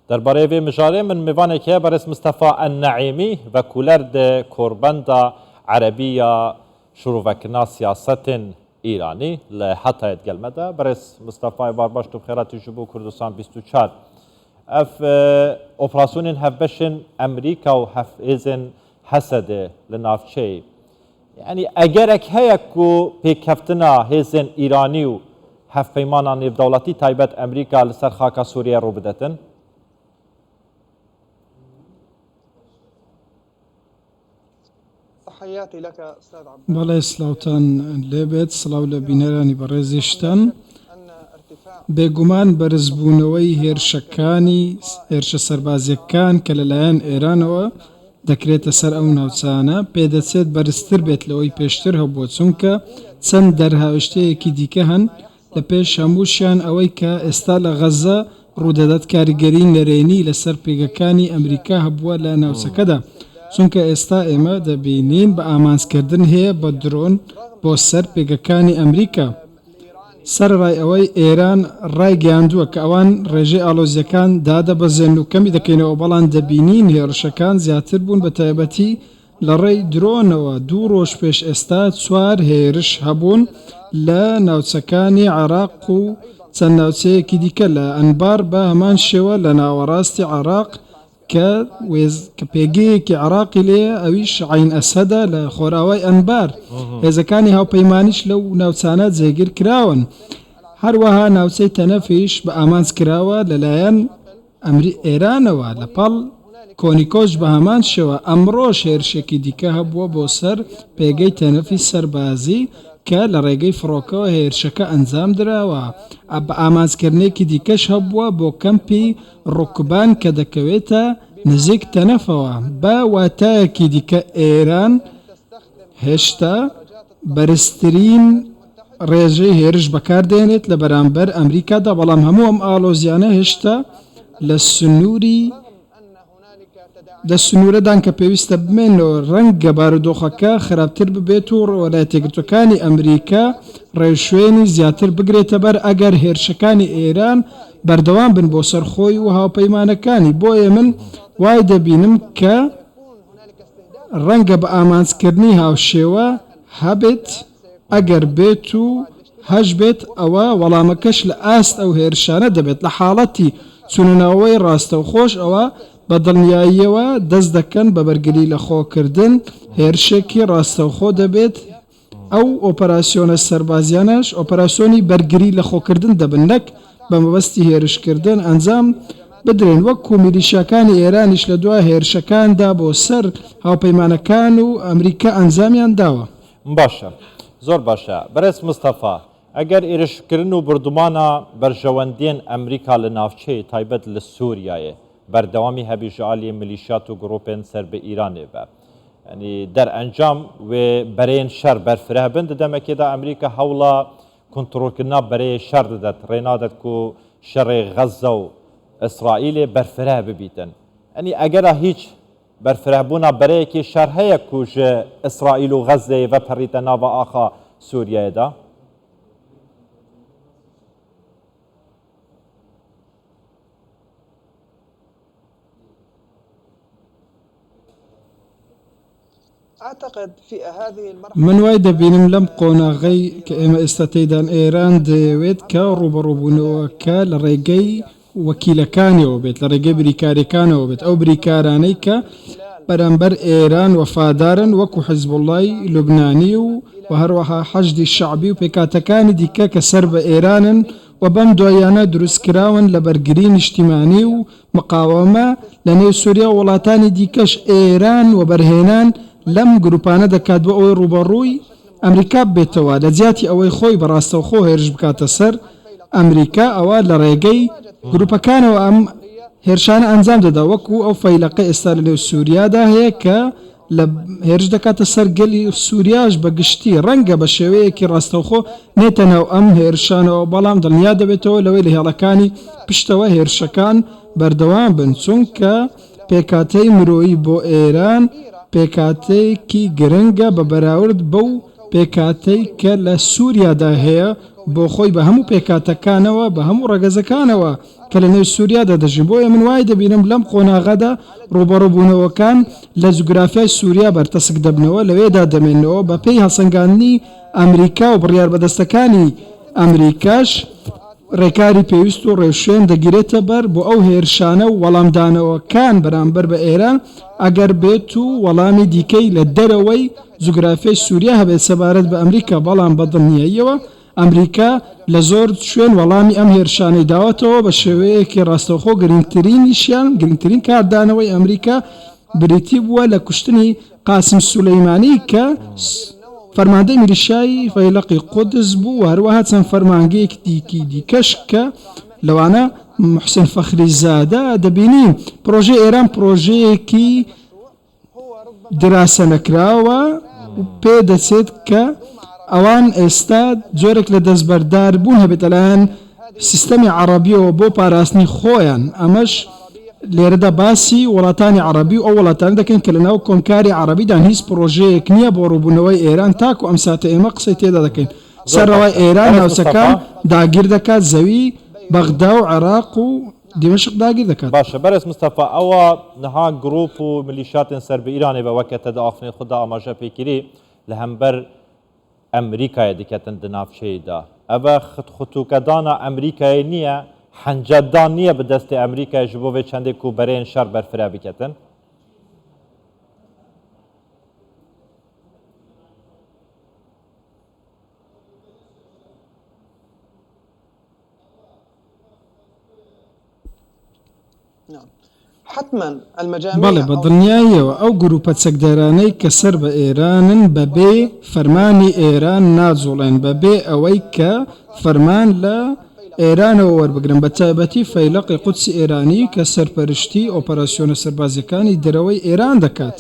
درباره وی مجاره من میوانه که برس مصطفی النعیمی و کولرد کوربندا عربیه شروع وکنا سیاست ایرانی لحتى يتقلمده برس مصطفى بارباش تو بخيرات جبو كردستان 24 اف اوبراسيون هفبشن امريكا وهفئزن حسد لنافشي يعني اگرك هيكو بكفتنا هزن ايراني و هف پیمانا نيف دولتي تايبت امريكا لسر خاكا سوريا رو بدتن تحياتي لك استاذ عبد بەڵێ سلااوان لێبێت سلااو لە بینەرانی بەڕێزیشتن بێگومان بەرزبوونەوەی هێرشەکانی هێرشە سەربازیەکان کە لەلایەن ئێرانەوە دەکرێتە سەر ئەو ناوچانە پێدەچێت بەرزتر بێت لەوەی پێشتر هەبووە چونکە چەند دەرهاوشتەیەکی دیکە هەن لە پێش هەمووشیان ئەوەی کە ئێستا لە غەزە ڕوودەدات کاریگەری نەرێنی لەسەر پێگەکانی ئەمریکا هەبووە لە ناوچەکەدا چونکە ئێستا ئێمە دەبینین بە ئامانجکردن هەیە بە درۆن بۆ سەر پێگەکانی ئەمریکا سەرڕای ئەوەی ئێران ڕای گەیاندووە کە ئەوان ڕێژەی ئالۆزیەکان دادەبەزێن و کەمی دەکەینەوە بەڵام دەبینین هێرشەکان زیاتر بوون بە تایبەتی لە ڕێی درۆنەوە 2 ڕۆژ پێش ئێستا 4 هێرش هەبوون لە ناوچەکانی عێراق و چەند ناوچەیەکی دیکە لە ئەنبار بە هەمان شێوە لە ناوەڕاستی عێراق کە پێگەیەکی عێراقی لێ ئەویش عین ئەسەدە لە خۆراوای ئەنبار هێزەکانی هاوپەیمانیش لەو ناوچانە جێگیر کراون هەروەها ناوچەی تەنەفیش بە ئامانج کراوە لەلایەن ئێرانەوە لە پاڵ کۆنیکۆش بە هەمان شێوە ئەمڕۆژ هێرشێکی دیکە هەبووە بۆ سەر پێگەی تەنەفی سەربازی کە لە ڕێگەی فڕۆکەوە هێرشەکە ئەنجام درراوە بە ئامانجکردنێکی دیکەش هەبووە بۆ کەمپی ڕوکبان کە دەکەوێتە نزیک تەنەفەوە بە واتایەکی دیکە ئێران هێشتا بەرزترین ڕێژەی هێرش بەکاردێنێت لە بەرامبەر ئەمریکادا بەڵام هەموو ئەم ئالۆزیانە هێشتا لە سنوورەدان کە پێویستە بمێنەوە ڕەنگە بارودۆخەکە خراپتر ببێت و وەلایەتێکگرتوەکانی ئەمریکا ڕێشوێنی زیاتر بگرێتە بەر ئەگەر هێرشەکانی ئێران بەردەوام بن بۆ سەرخۆی و هاوپەیمانەکانی بۆیە من وای دەبینم کە ڕەنگە بە ئامانجکردنی هاوشێوە هەبێت ئەگەر بێت و هەش بێت ئەوە وەڵامەکەش لە ئاست ئەو هێرشانە دەبێت لە حاڵەتی چونەوەی ڕاستەوخۆش ئەوە بە دڵنیاییەوە دەست دەکەن بە بەرگری لە خۆکردن هێرشێکی ڕاستەوخۆ دەبێت ئەو ئۆپەراسیۆنە سەربازیانەش ئۆپەراسیۆنی بەرگری لە خۆکردن دەبن نەک بە مەبەستی هێرشکردن ئەنجام بدرێن وەکو میلیشیاکانی ئێرانیش لە دوای هێرشەکاندا بۆ سەر هاوپەیمانەکان و ئەمریکا ئەنجامیان داوە. باشە زۆر باشە بەرز مستەفا ئەگەر ئێرشکردن و بردومانە بەرژەوەندێن ئەمریکا لە ناوچەی تایبەت لە سووریایە بەردەوامی هەبیژعالی میلیشیات و گروپên سەر بە ئیرانێ بە ینی دەرئەنجام وێ بەرێن شەر بەرفرە بن دەمەکێدا ئەمریکا هەوڵە کنتڕۆلکردنا بەرەیە شەر دەدات ڕێنادەت و شەڕێ غەزە و ئیسرائیلێ بەرفرە ببیتن ئەنی ئەگەرە هیچ بەرفرەبوونا بەرەیەکی شەر هەیە کوژ ئیسرائیل و غەزەی بە پەڕیتە ناوە ئاخا سووریایەدا من وای دەبینم لەم قۆناغەی کە ئێمە ئێستا تێدان ئێران دەیەوێت کە ڕوبەڕووبوونەوەکە لە ڕێگەی وەکیلەکانیەوە بێت لە ڕێگەی بریکارەکانەوە بێت ئەو بریکارانەی کە بەرامبەر ئێران وەفادارن وەکو حیزبوڵڵای لوبنانی و هەروەها حەشدی شەعبی و پێکاتەکانی دیکە کە سەر بە ئێرانن و بەم دوایانە دروستکراون لە بەرگری نیشتیمانی و مقاوەمە لە نێو سووریا و وڵاتانی دیکەش ئێران و بەرهێنان لەم گروپانە دەکات بۆ ئەوەی ڕوبەڕووی ئەمریکا بێتەوە لە جیاتی ئەوەی خۆی بەڕاستەوخۆ هێرش بکاتە سەر ئەمریکا ئەوە لە ڕێگەی گروپەکانەوە ئەم هێرشانە ئەنجام دەدا وەکو ئەو فەیلقە ئێستا لە نێو سووریادا هەیە کە لە هێرش دەکاتە سەر گەلی سووریاش بەگشتی ڕەنگە بە شێوەیەکی ڕاستەوخۆ نێتە ناو ئەم هێرشانەوە بەڵام دڵنیا دەبێتەوە لەوەی لە هێڵەکانی پشتەوە هێرشەکان بەردەوام بن چونکە پێکاتەی مرۆیی بۆ ئێران پێکاتەیەکی گرنگە بە بەراورد بەو پێکاتەی کە لە سووریادا هەیە بۆ خۆی بە هەموو پێکاتەکانەوە بە هەموو ڕەگەزەکانەوە کە لە نێو سووریادا دەژین بۆیە من وای دەبینم لەم قۆناغەدا ڕوبەڕووبوونەوەکان لە جوگرافیای سووریا بەرتەسک دەبنەوە لەوێدا دەمێنەوە بە پێی هەسەنگاندنی ئەمریکا و بڕیار بەدەستەکانی ئەمریکاش ڕێکاری پێویست و ڕێوشێن دەگیرێتە بەر بۆ ئەو هێرشانە و وەڵامدانەوەکان بەرامبەر بە ئێران ئەگەر بێت و وەڵامی دیکەی لە دەرەوەی جوگرافیای سووریا هەبێت سەبارەت بە ئەمریکا بەڵام بەدڵنیاییەوە ئەمریکا لە زۆر شوێن وەڵامی ئەم هێرشانەی داوەتەوە بە شێوەیەکی ڕاستەوخۆ گرنگترین کاردانەوەی ئەمریکا بریتی بووە لە کوشتنی قاسم سولەیمانی کە فەرماندەی میلیشیای فەیلقی قودس بوو و هەروەها چەند فەرمانگەیەکی دیکەش کە لەوانە محسن فەخریزادە دەبینین پرۆژەی ئێران پرۆژەیەکی دراسە نەکراوە و پێ دەچێت کە ئەوان ئێستا جۆرێک لە دەستبەردار بوون هەبێت لەلایەن سیستەمی عەرەبیەوە بۆ پاراستنی خۆیان ئەمەش لێرەدا باسی وڵاتانی عەرەبی و ئەو وڵاتانی دەکەن کە لەناو کۆمکاری عەرەبیدان هیچ پرۆژەیەک نییە بۆ ڕووبوونەوەی ئێران تاکو ئەم ساتە ئێمە قسەی تێدا دەکەین سەرڕەوای ئێران ناوچەکان داگیر دەکات زەوی بەغدا و عێراق و دیمەشق داگیر دەکات باشە بەرز مستەفا ئەوە نەها گروپ و ملیشاتên ser bi Îranê ve weke di afirên xwe da amaje pêkirî li hember Emerîkayê diketin di navçeyê de ev xutûkedana Emerîkayê niye hencedan niye bi destê Emerîkayê ji bo vê çendê ku bereyên şer berfireh biketin بەڵێ بە دڵنیاییەوە ئەو گروپە چەکدارانەی کە سەر بە ئێرانن بەبێ فەرمانی ئێران ناجوڵێن بەبێ ئەوەی کە فەرمان لە ئێرانەوە وەربگرن بە تایبەتی فەیلقی قودسی ئێرانی کە سەرپەرشتی ئۆپەراسیۆنە سەربازیەکانی دەرەوەی ئێران دەکات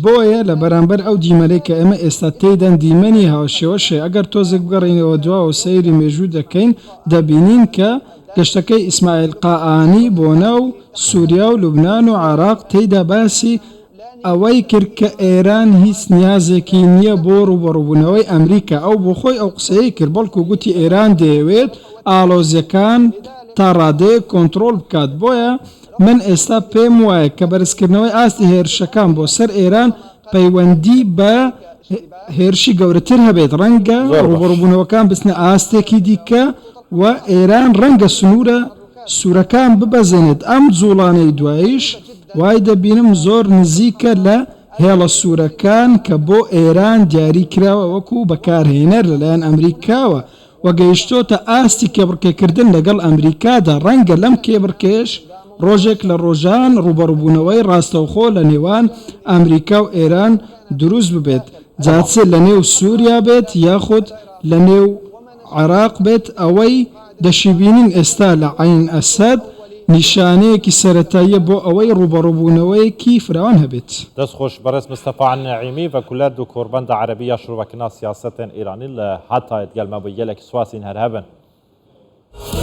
بۆیە لە بەرامبەر ئەو دیمەلەی کە ئێمە ئێستا تێدەن دیمەنی هاوشێوەشێ ئەگەر تۆزێک بگەڕینەوە دوا و سەیری مێژوو دەکەین دەبینین کە گەشتەکەی ئیسماعیل قائانی بۆ ناو سووریا و لوبنان و عێراق تێیدا باسی ئەوەی کرد کە ئێران هیچ نیازێکی نییە بۆ ڕوبەڕووبوونەوەی ئەمریکا ئەو بۆ خۆی ئەو قسەیە کرد بەڵکو گوتی ئێران دەیەوێت ئاڵۆزیەکان تا ڕادەیە کۆنتترۆل بکات بۆیە من ئێستا پێم وایە کە بەرزکردنەوەی ئاستی هێرشەکان بۆ سەر ئێران پەیوەندی بە هێرشی گەورەتر هەبێت ڕەنگە ڕوبەڕووبوونەوەکان بچنە ئاستێکی دیکە و ئێران ڕەنگە سوورەکان ببەزێنێت ئەم جوڵانەی دواییش وای دەبینم زۆر نزیکە لە هێڵە سوورەکان کە بۆ ئێران دیاری کراوە وەکو بەکارهێنەر لەلایەن ئەمریکاوە و گەیشتۆتە ئاستی کێبڕکێکردن لەگەڵ ئەمریکادا ڕەنگە لەم کێبڕکێش ڕۆژێک لە ڕۆژان ڕوبەڕووبوونەوەی ڕاستەوخۆ لە نێوان ئەمریکا و ئێران دروست ببێت جاچێت لە نێو سووریا بێت یاخود لە نێو عێراق بێت ئەوەی دەشیبینین ئێستا لە عین ئەسەد نیشانەیەکی سەرەتاییە بۆ ئەوەی ڕوبەڕووبوونەوەیەکی فراوان هەبێت دەست خۆش بەڕێز مستەفا نەعیمی وەکولەت و کۆربەندە عەرەبیە شروع بەکنا سیاسەتên ئێرانی لە هەتایەت گەلمە بۆ یەلێکی سواسین هەر هەبن